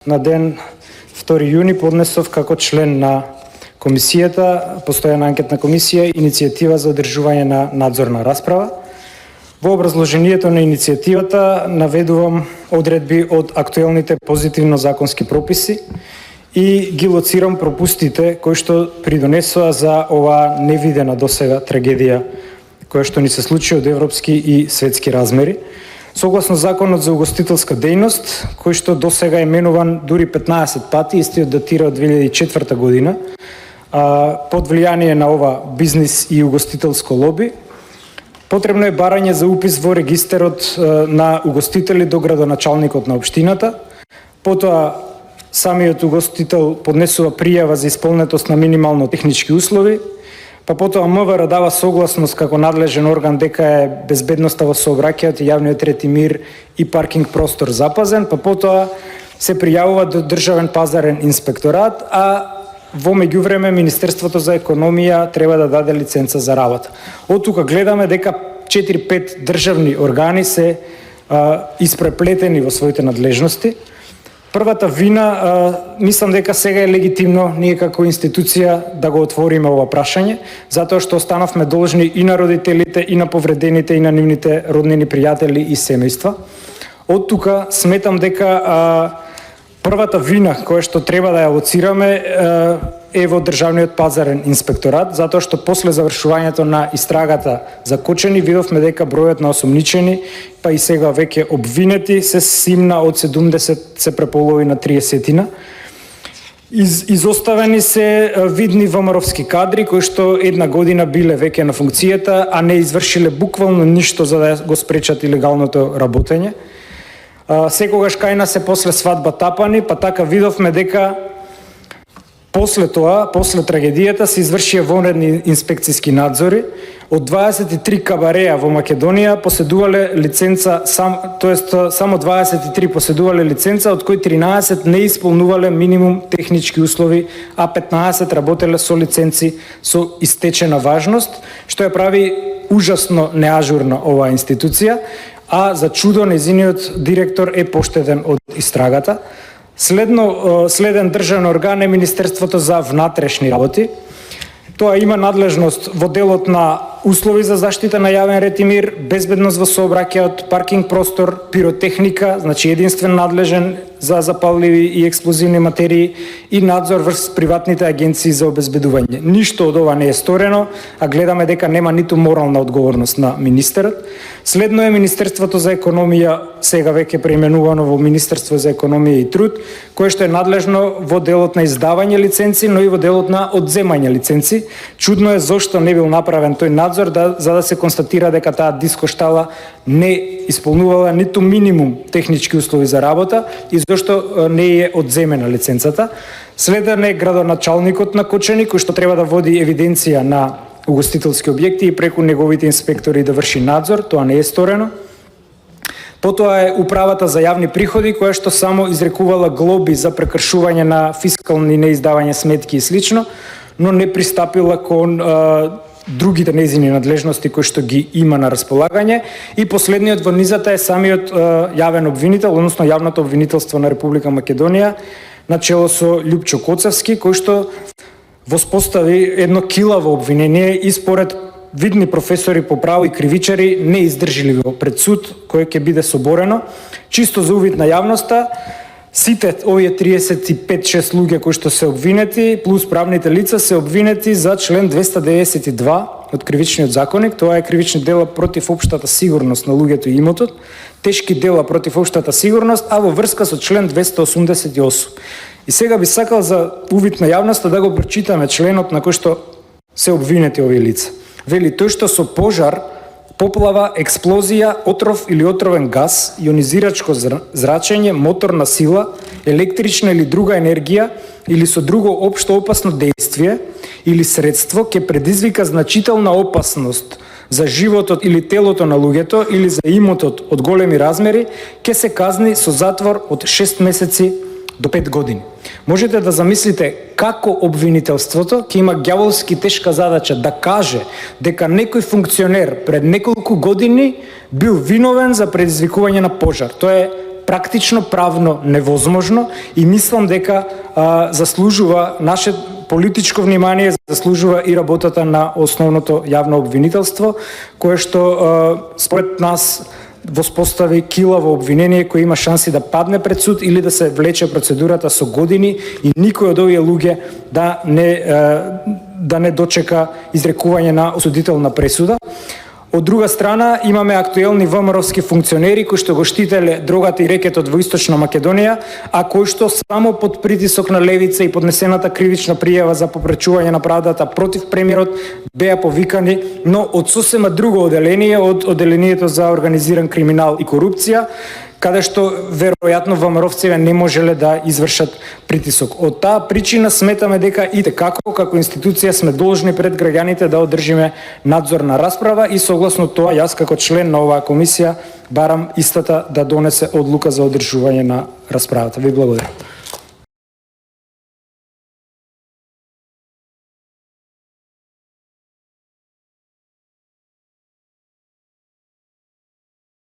На ден 2 јуни поднесов како член на комисијата, постојана анкетна комисија, иницијатива за одржување на надзорна расправа. Во образложението на иницијативата наведувам одредби од актуелните позитивно законски прописи и ги лоцирам пропустите кои што придонесоа за оваа невидена досега трагедија која што ни се случи од европски и светски размери. Согласно Законот за угостителска дејност, кој што досега е менуван дури 15 пати, истиот датира од 2004 година, под влијание на ова бизнис и угостителско лоби, потребно е барање за упис во регистерот на угостители до градоначалникот на општината. Потоа самиот угостител поднесува пријава за исполнетост на минимално технички услови, па потоа МВР дава согласност како надлежен орган дека е безбедноста во сообраќајот и јавниот ред и мир и паркинг простор запазен, па потоа се пријавува до Државен пазарен инспекторат, а во меѓувреме Министерството за економија треба да даде лиценца за работа. Од тука гледаме дека 4-5 државни органи се испреплетени во своите надлежности. Првата вина, мислам дека сега е легитимно ние како институција да го отвориме ова прашање, затоа што останавме должни и на родителите, и на повредените, и на нивните роднини, пријатели и семејства. Од тука сметам дека првата вина која што треба да ја лоцираме е во Државниот пазарен инспекторат, затоа што после завршувањето на истрагата за Кочани видовме дека бројот на осомничени, па и сега веќе обвинети се симна од 70 се преполови на 30-тина. Изоставени се видни ВМРО-вски кадри кои што една година биле веќе на функцијата, а не извршиле буквално ништо за да го спречат илегалното работење. Секогаш кај нас се после свадба тапани, па така видовме дека после тоа, после трагедијата, се извршија вонредни инспекцијски надзори. Од 23 кабареа во Македонија поседувале лиценца, само 23 поседувале лиценца, од кои 13 не исполнувале минимум технички услови, а 15 работеле со лиценци со истечена важност, што ја прави ужасно неажурна оваа институција, а за чудо нејзиниот директор е поштеден од истрагата. Следен државен орган е Министерството за внатрешни работи. Тоа има надлежност во делот на услови за заштита на јавен ред и мир, безбедност во сообраќајот, паркинг простор, пиротехника, значи единствен надлежен за запалливи и експлозивни материи и надзор врз приватните агенции за обезбедување. Ништо од ова не е сторено, а гледаме дека нема ниту морална одговорност на министерот. Следно е Министерството за економија, сега веќе преименувано во Министерство за економија и труд, кое што е надлежно во делот на издавање лиценци, но и во делот на одземање лиценци. Чудно е зошто не бил направен тој надзор за да се констатира дека таа дискоштала не исполнувала ниту минимум технички услови за работа и зошто не е одземена лиценцата. Следен е градоначалникот на Кочани, кој што треба да води евиденција на угостителски објекти и преку неговите инспектори да врши надзор, тоа не е сторено. Потоа е управата за јавни приходи, која што само изрекувала глоби за прекршување на фискални неиздавање сметки и слично, но не пристапила кон другите нејзини надлежности кои што ги има на располагање. И последниот во низата е самиот јавен обвинител, односно јавното обвинителство на Република Македонија, начело со Љупчо Коцевски, кој што воспостави едно килаво обвинение и според видни професори по право и кривичари не издржливо пред суд, кој ќе биде соборено. Чисто за увид на јавноста, сите овие 35-6 луѓе кои што се обвинети, плюс правните лица, се обвинети за член 292 од Кривичниот законник. Тоа е кривични дела против општата сигурност на луѓето и имотот, тешки дела против општата сигурност, а во врска со член 288. И сега би сакал за увид на јавноста да го прочитаме членот на кој што се обвинети овие лица. Вели тој што со пожар, поплава, експлозија, отров или отровен газ, ионизирачко зрачење, моторна сила, електрична или друга енергија или со друго општо опасно дејствие или средство ќе предизвика значителна опасност за животот или телото на луѓето или за имотот од големи размери, ќе се казни со затвор од 6 месеци до 5 години. Можете да замислите како обвинителството ќе има ѓаволски тешка задача да каже дека некој функционер пред неколку години бил виновен за предизвикување на пожар. Тоа е практично правно невозможно и мислам дека заслужува наше политичко внимание, заслужува и работата на основното јавно обвинителство, кое што според нас воспостави килаво обвинение кој има шанси да падне пред суд или да се влече процедурата со години и никој од овие луѓе да не дочека изрекување на осудителна пресуда. Од друга страна, имаме актуелни ВМРО-вски функционери кои што го штителе дрогата и рекетот во Источна Македонија, а кои што само под притисок на левица и поднесената кривична пријава за попречување на правдата против премиерот беа повикани, но од сосема друго оделение, од оделението за организиран криминал и корупција, каде што веројатно ВМРО-вците не можеле да извршат притисок. Од таа причина сметаме дека и како институција сме должни пред граѓаните да одржиме надзорна расправа и согласно тоа јас како член на оваа комисија барам истата да донесе одлука за одржување на расправата. Ви благодарам.